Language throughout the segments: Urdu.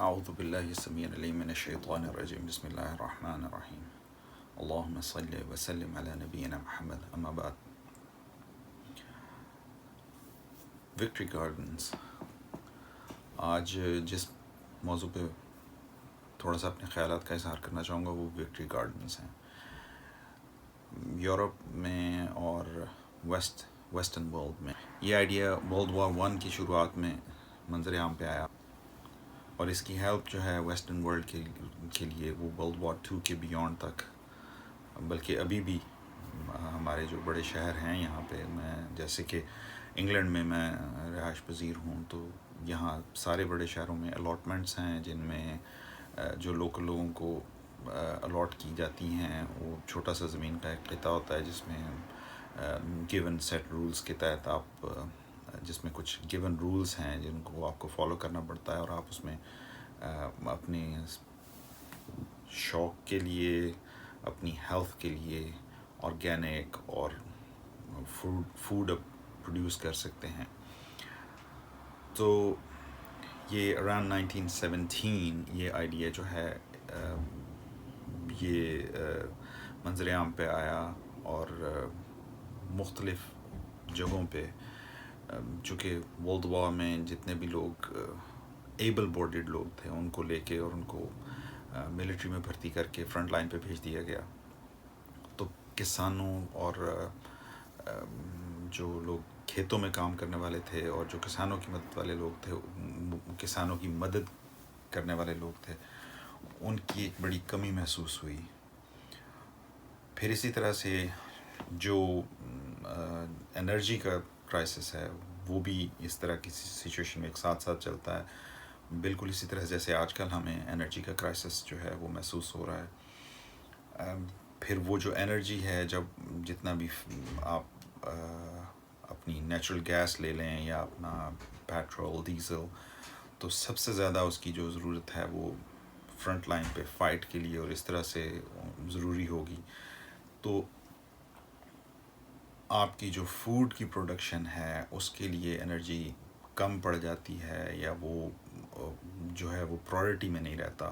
اعوذ باللہ السمیع العلیم من الشیطان الرجیم بسم اللہ الرحمن الرحیم اللہم صلی وسلم علی نبینا محمد اما بعد. Victory gardens. آج جس موضوع پہ تھوڑا سا اپنے خیالات کا اظہار کرنا چاہوں گا وہ وکٹری گارڈنز ہیں. یورپ میں اور ویسٹرن ورلڈ میں یہ آئیڈیا ورلڈ وار 1 کی شروعات میں منظر عام پہ آیا، اور اس کی ہیلپ جو ہے ویسٹرن ورلڈ کے لیے وہ ورلڈ وار 2 کے بیونڈ تک، بلکہ ابھی بھی ہمارے جو بڑے شہر ہیں یہاں پہ، میں جیسے کہ انگلینڈ میں میں رہائش پذیر ہوں، تو یہاں سارے بڑے شہروں میں الاٹمنٹس ہیں جن میں جو لوکل لوگوں کو الاٹ کی جاتی ہیں. وہ چھوٹا سا زمین کا ایک خطہ ہوتا ہے جس میں گیون سیٹ رولز کے تحت آپ، جس میں کچھ گیون رولز ہیں جن کو آپ کو فالو کرنا پڑتا ہے، اور آپ اس میں اپنے شوق کے لیے، اپنی ہیلتھ کے لیے آرگینک اور فوڈ پروڈیوس کر سکتے ہیں. تو یہ اراؤنڈ 1917 یہ آئیڈیا جو ہے یہ منظر عام پہ آیا، اور مختلف جگہوں پہ، چونکہ ورلڈ وار میں جتنے بھی لوگ ایبل باڈیڈ لوگ تھے ان کو لے کے اور ان کو ملٹری میں بھرتی کر کے فرنٹ لائن پہ بھیج دیا گیا. تو کسانوں اور جو لوگ کھیتوں میں کام کرنے والے تھے اور جو کسانوں کی مدد والے لوگ تھے، کسانوں کی مدد کرنے والے لوگ تھے، ان کی ایک بڑی کمی محسوس ہوئی. پھر اسی طرح سے جو انرجی کا کرائسس ہے وہ بھی اس طرح کی سچویشن میں ایک ساتھ ساتھ چلتا ہے، بالکل اسی طرح جیسے آج کل ہمیں انرجی کا کرائسس جو ہے وہ محسوس ہو رہا ہے. پھر وہ جو انرجی ہے، جب جتنا بھی آپ اپنی نیچرل گیس لے لیں یا اپنا پیٹرول ڈیزل، تو سب سے زیادہ اس کی جو ضرورت ہے وہ فرنٹ لائن پہ فائٹ کے لیے اور اس طرح سے ضروری ہوگی. تو آپ کی جو فوڈ کی پروڈکشن ہے اس کے لیے انرجی کم پڑ جاتی ہے، یا وہ جو ہے وہ پرائورٹی میں نہیں رہتا.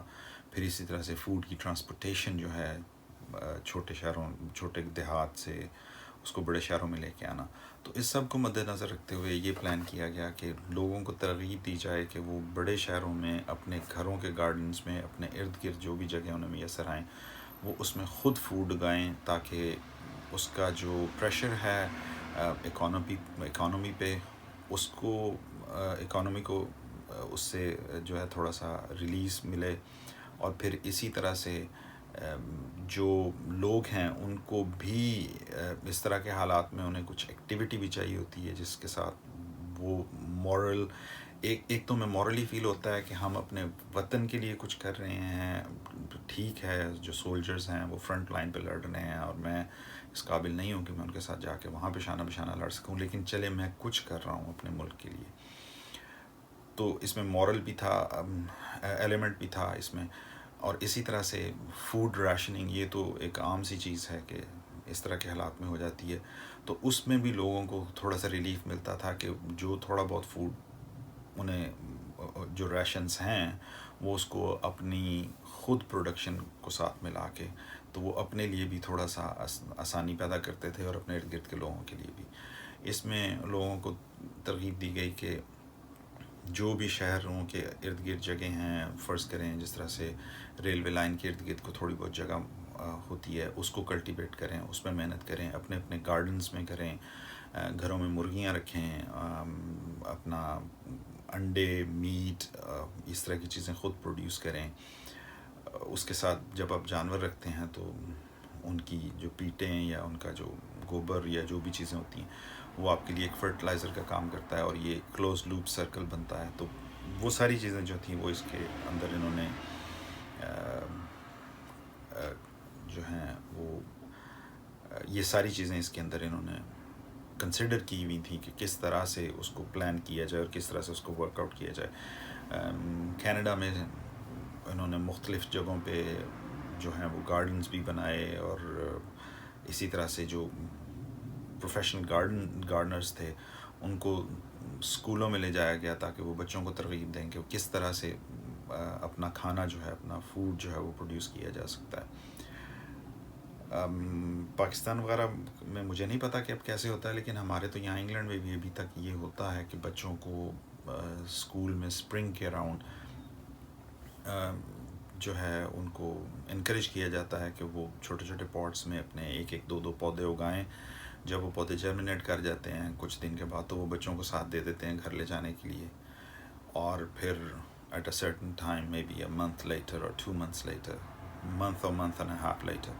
پھر اسی طرح سے فوڈ کی ٹرانسپورٹیشن جو ہے چھوٹے شہروں، چھوٹے دیہات سے اس کو بڑے شہروں میں لے کے آنا. تو اس سب کو مد نظر رکھتے ہوئے یہ پلان کیا گیا کہ لوگوں کو ترغیب دی جائے کہ وہ بڑے شہروں میں اپنے گھروں کے گارڈنز میں، اپنے ارد گرد جو بھی جگہ انہیں میسر آئیں، وہ اس میں خود فوڈ اگائیں، تاکہ اس کا جو پریشر ہے اکانومی پہ، اس کو اکانومی کو اس سے جو ہے تھوڑا سا ریلیز ملے. اور پھر اسی طرح سے جو لوگ ہیں ان کو بھی اس طرح کے حالات میں انہیں کچھ ایکٹیویٹی بھی چاہیے ہوتی ہے جس کے ساتھ وہ مورل، ایک تو میں مورلی فیل ہوتا ہے کہ ہم اپنے وطن کے لیے کچھ کر رہے ہیں. ٹھیک ہے، جو سولجرز ہیں وہ فرنٹ لائن پہ لڑ رہے ہیں، اور میں اس قابل نہیں ہوں کہ میں ان کے ساتھ جا کے وہاں پہ شانہ بشانہ لڑ سکوں، لیکن چلے میں کچھ کر رہا ہوں اپنے ملک کے لیے. تو اس میں مورل بھی تھا، ایلیمنٹ بھی تھا اس میں. اور اسی طرح سے فوڈ ریشننگ، یہ تو ایک عام سی چیز ہے کہ اس طرح کے حالات میں ہو جاتی ہے. تو اس میں بھی لوگوں کو تھوڑا سا ریلیف ملتا تھا کہ جو تھوڑا بہت فوڈ انہیں، جو ریشنز ہیں، وہ اس کو اپنی خود پروڈکشن کو ساتھ ملا کے، تو وہ اپنے لیے بھی تھوڑا سا آسانی پیدا کرتے تھے اور اپنے ارد گرد کے لوگوں کے لیے بھی. اس میں لوگوں کو ترغیب دی گئی کہ جو بھی شہروں کے ارد گرد جگہ ہیں، فرض کریں جس طرح سے ریلوے لائن کے ارد گرد کو تھوڑی بہت جگہ ہوتی ہے، اس کو کلٹیویٹ کریں، اس میں محنت کریں، اپنے اپنے گارڈنز میں کریں، گھروں میں مرغیاں رکھیں، اپنا انڈے، میٹ، اس طرح کی چیزیں خود پروڈیوس کریں. اس کے ساتھ جب آپ جانور رکھتے ہیں تو ان کی جو پیٹیں یا ان کا جو گوبر یا جو بھی چیزیں ہوتی ہیں وہ آپ کے لیے ایک فرٹیلائزر کا کام کرتا ہے، اور یہ کلوز لوپ سرکل بنتا ہے. تو وہ ساری چیزیں جو تھیں وہ اس کے اندر انہوں نے جو ہیں وہ یہ ساری چیزیں اس کے اندر انہوں نے کنسیڈر کی ہوئی تھیں کہ کس طرح سے اس کو پلان کیا جائے اور کس طرح سے اس کو ورک آؤٹ کیا جائے. کینیڈا میں انہوں نے مختلف جگہوں پہ جو ہیں وہ گارڈنز بھی بنائے، اور اسی طرح سے جو پروفیشنل گارڈنرز تھے ان کو اسکولوں میں لے جایا گیا تاکہ وہ بچوں کو ترغیب دیں کہ وہ کس طرح سے اپنا کھانا جو ہے، اپنا فوڈ جو ہے وہ پروڈیوس کیا جا سکتا ہے۔ پاکستان وغیرہ میں مجھے نہیں پتہ کہ اب کیسے ہوتا ہے، لیکن ہمارے تو یہاں انگلینڈ میں بھی ابھی تک یہ ہوتا ہے کہ بچوں کو اسکول میں اسپرنگ کے اراؤنڈ جو ہے ان کو انکریج کیا جاتا ہے کہ وہ چھوٹے چھوٹے پاٹس میں اپنے ایک ایک دو پودے اگائیں۔ جب وہ پودے جرمنیٹ کر جاتے ہیں کچھ دن کے بعد، تو وہ بچوں کو ساتھ دے دیتے ہیں گھر لے جانے کے لیے، اور پھر at a certain time maybe a month later اور 2 months لیٹر، منتھ اور منتھ اینڈ ہاف لیٹر،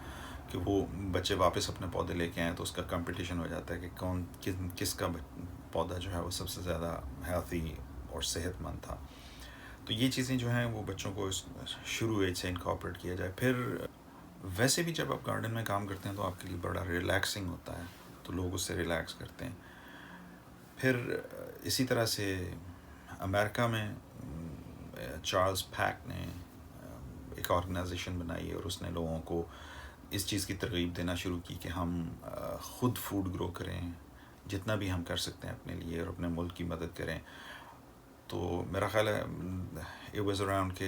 کہ وہ بچے واپس اپنے پودے لے کے آئیں، تو اس کا کمپٹیشن ہو جاتا ہے کہ کس کا پودا جو ہے وہ سب سے زیادہ ہیلتھی اور صحت مند تھا۔ تو یہ چیزیں جو ہیں وہ بچوں کو شروع ایج سے انکارپوریٹ کیا جائے۔ پھر ویسے بھی جب آپ گارڈن میں کام کرتے ہیں تو آپ کے لیے بڑا ریلیکسنگ ہوتا ہے، تو لوگ اس سے ریلیکس کرتے ہیں۔ پھر اسی طرح سے امریکہ میں چارلز پیک نے ایک آرگنائزیشن بنائی، اور اس نے لوگوں کو اس چیز کی ترغیب دینا شروع کی کہ ہم خود فوڈ گرو کریں، جتنا بھی ہم کر سکتے ہیں اپنے لیے، اور اپنے ملک کی مدد کریں۔ تو میرا خیال ہے it was around کہ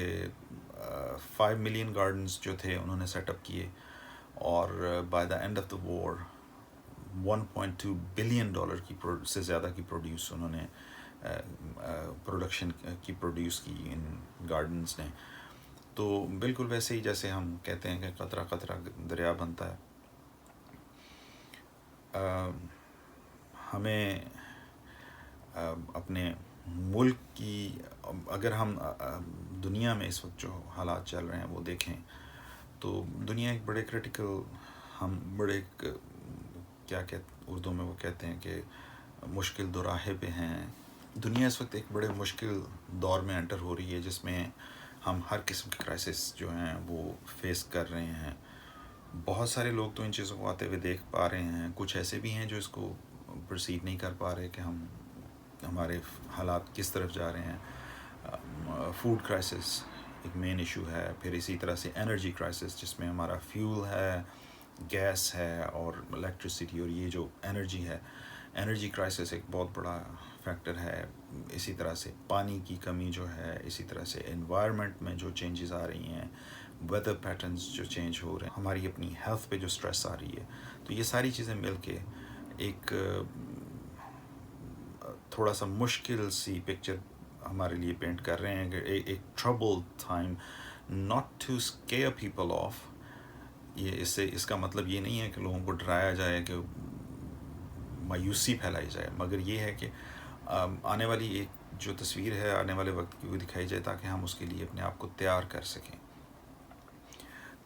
5 million گارڈنز جو تھے انہوں نے سیٹ اپ کیے، اور by the end of the war $1.2 billion کی سے زیادہ کی پروڈیوس انہوں نے پروڈکشن کی پروڈیوس کی ان گارڈنز نے۔ تو بالکل ویسے ہی جیسے ہم کہتے ہیں کہ قطرہ قطرہ دریا بنتا ہے، ہمیں اپنے ملک کی، اگر ہم دنیا میں اس وقت جو حالات چل رہے ہیں وہ دیکھیں، تو دنیا ایک بڑے کرٹیکل، ہم بڑے کیا اردو میں وہ کہتے ہیں کہ مشکل دوراہے پہ ہیں۔ دنیا اس وقت ایک بڑے مشکل دور میں انٹر ہو رہی ہے، جس میں ہم ہر قسم کے کرائسس جو ہیں وہ فیس کر رہے ہیں۔ بہت سارے لوگ تو ان چیزوں کو آتے ہوئے دیکھ پا رہے ہیں، کچھ ایسے بھی ہیں جو اس کو پرسیو نہیں کر پا رہے کہ ہمارے حالات کس طرف جا رہے ہیں۔ فوڈ کرائسس ایک مین ایشو ہے، پھر اسی طرح سے انرجی کرائسس، جس میں ہمارا فیول ہے، گیس ہے اور الیکٹریسٹی، اور یہ جو انرجی ہے، انرجی کرائسس ایک بہت بڑا فیکٹر ہے۔ اسی طرح سے پانی کی کمی جو ہے، اسی طرح سے انوائرمنٹ میں جو چینجز آ رہی ہیں، ویدر پیٹرنز جو چینج ہو رہے ہیں، ہماری اپنی ہیلتھ پہ جو سٹریس آ رہی ہے، تو یہ ساری چیزیں مل کے ایک تھوڑا سا مشکل سی پکچر ہمارے لیے پینٹ کر رہے ہیں کہ ایک trouble time, not to scare people off. یہ اس کا مطلب یہ نہیں ہے کہ لوگوں کو ڈرایا جائے، کہ مایوسی پھیلائی جائے، مگر یہ ہے کہ آنے والی ایک جو تصویر ہے آنے والے وقت کی وہ دکھائی جائے، تاکہ ہم اس کے لیے اپنے آپ کو تیار کر سکیں۔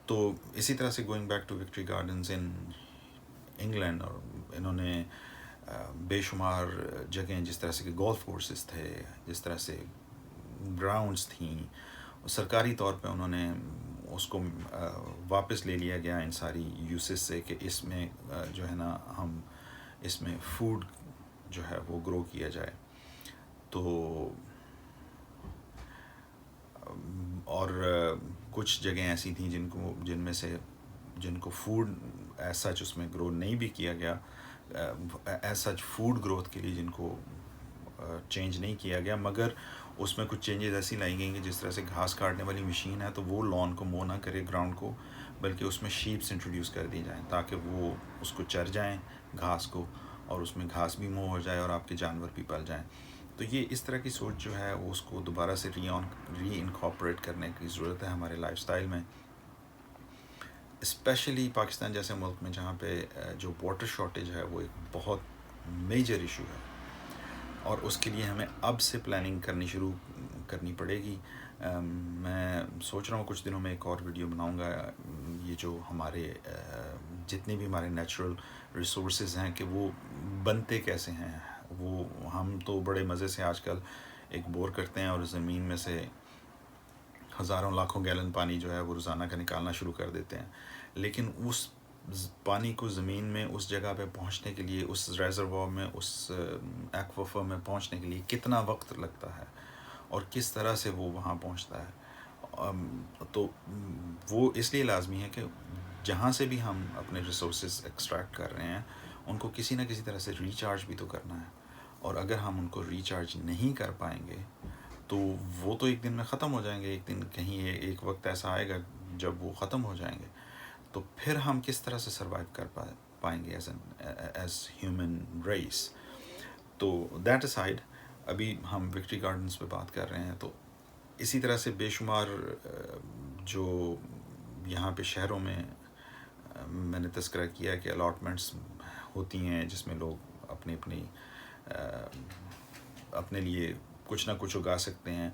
تو اسی طرح سے going back to Victory Gardens in England, اور انہوں نے بے شمار جگہیں، جس طرح سے کہ گولف کورسز تھے، جس طرح سے گراؤنڈز تھیں، سرکاری طور پہ انہوں نے اس کو واپس لے لیا گیا ان ساری یوسز سے، کہ اس میں جو ہے نا ہم اس میں فوڈ جو ہے وہ گرو کیا جائے۔ تو اور کچھ جگہیں ایسی تھیں جن میں سے جن کو فوڈ ایز سچ اس میں گرو نہیں بھی کیا گیا، ایز سچ فوڈ گروتھ کے لیے جن کو چینج نہیں کیا گیا، مگر اس میں کچھ چینجز ایسی لائی گئیں کہ جس طرح سے گھاس کاٹنے والی مشین ہے، تو وہ لان کو مو نہ کرے، گراؤنڈ کو، بلکہ اس میں شیپس انٹروڈیوس کر دی جائیں، تاکہ وہ اس کو چر جائیں گھاس کو، اور اس میں گھاس بھی مو ہو جائے اور آپ کے جانور بھی پل جائیں۔ تو یہ اس طرح کی سوچ جو ہے وہ اس کو دوبارہ سے ری انکارپوریٹ کرنے کی ضرورت ہے ہمارے لائف سٹائل میں، اسپیشلی پاکستان جیسے ملک میں، جہاں پہ جو واٹر شارٹیج ہے وہ ایک بہت میجر ایشو ہے، اور اس کے لیے ہمیں اب سے پلاننگ شروع کرنی پڑے گی۔ میں سوچ رہا ہوں کچھ دنوں میں ایک اور ویڈیو بناؤں گا، یہ جو ہمارے جتنے بھی ہمارے نیچرل ریسورسز ہیں کہ وہ بنتے کیسے ہیں۔ وہ ہم تو بڑے مزے سے آج کل ایک بور کرتے ہیں اور زمین میں سے ہزاروں لاکھوں گیلن پانی جو ہے وہ روزانہ کا نکالنا شروع کر دیتے ہیں، لیکن اس پانی کو زمین میں اس جگہ پہ پہنچنے کے لیے، اس ریزروار میں، اس ایکویفر میں پہنچنے کے لیے کتنا وقت لگتا ہے، اور کس طرح سے وہ وہاں پہنچتا ہے۔ تو وہ اس لیے لازمی ہے کہ جہاں سے بھی ہم اپنے ریسورسز ایکسٹریکٹ کر رہے ہیں، ان کو کسی نہ کسی طرح سے ریچارج بھی تو کرنا ہے، اور اگر ہم ان کو ریچارج نہیں کر پائیں گے تو وہ تو ایک دن میں ختم ہو جائیں گے، ایک دن کہیں ایک وقت ایسا آئے گا جب وہ ختم ہو جائیں گے. تو پھر ہم کس طرح سے سروائیو کر پائیں گے ایز ہیومن ریس. تو دیٹ اسائڈ، ابھی ہم وکٹری گارڈنس پہ بات کر رہے ہیں. تو اسی طرح سے بے شمار جو یہاں پہ شہروں میں میں نے تذکرہ کیا کہ الاٹمنٹس ہوتی ہیں جس میں لوگ اپنے لیے کچھ نہ کچھ اگا سکتے ہیں.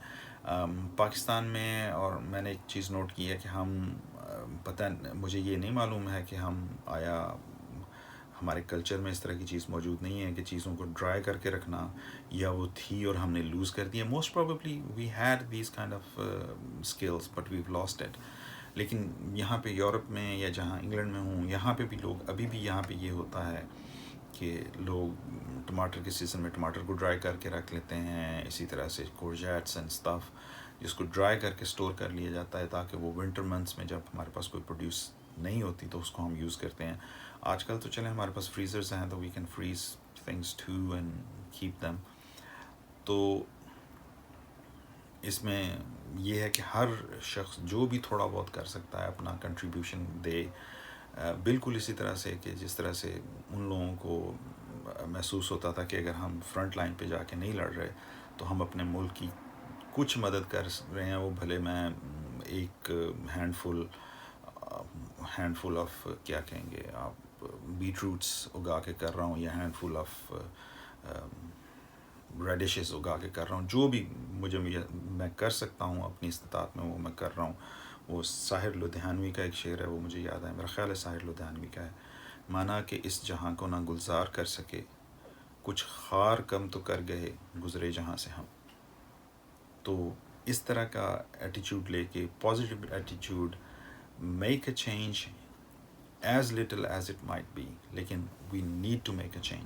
پاکستان میں، اور میں نے ایک چیز نوٹ کی ہے کہ ہم پتہ مجھے یہ نہیں معلوم ہے کہ آیا ہمارے کلچر میں اس طرح کی چیز موجود نہیں ہے کہ چیزوں کو ڈرائی کر کے رکھنا، یا وہ تھی اور ہم نے لوز کر دیا. Most probably we had these kind of skills but we've lost it. لیکن یہاں پہ یورپ میں یا جہاں انگلینڈ میں ہوں، یہاں پہ بھی لوگ ابھی بھی یہاں پہ یہ ہوتا ہے کہ لوگ ٹماٹر کے سیزن میں ٹماٹر کو ڈرائی کر کے رکھ لیتے ہیں. اسی طرح سے کورجیٹس اینڈ اسٹف جس کو ڈرائی کر کے اسٹور کر لیا جاتا ہے تاکہ وہ ونٹر منتھس میں جب ہمارے پاس کوئی پروڈیوس نہیں ہوتی تو اس کو ہم یوز کرتے ہیں. آج کل تو چلیں ہمارے پاس فریزرز ہیں تو we can freeze things to and keep them. تو اس میں یہ ہے کہ ہر شخص جو بھی تھوڑا بہت کر سکتا ہے اپنا کنٹریبیوشن دے. بالکل اسی طرح سے کہ جس طرح سے ان لوگوں کو محسوس ہوتا تھا کہ اگر ہم فرنٹ لائن پہ جا کے نہیں لڑ رہے تو ہم اپنے ملک کی کچھ مدد کر رہے ہیں. وہ بھلے میں ایک ہینڈ فل آف کیا کہیں گے آپ، بیٹ روٹس اگا کے کر رہا ہوں، یا ہینڈ فل آف ریڈشز اگا کے کر رہا ہوں. جو بھی میں کر سکتا ہوں اپنی استطاعت میں وہ میں کر رہا ہوں. وہ ساحر لدھیانوی کا ایک شعر ہے، وہ مجھے یاد ہے، میرا خیال ہے ساحر لدھیانوی کا ہے. مانا کہ اس جہاں کو نہ گلزار کر سکے، کچھ خار کم تو کر گئے گزرے جہاں سے ہم. تو اس طرح کا ایٹیچیوڈ لے کے، پازیٹیو ایٹیچیوڈ، make a change as little as it might be, لیکن we need to make a change.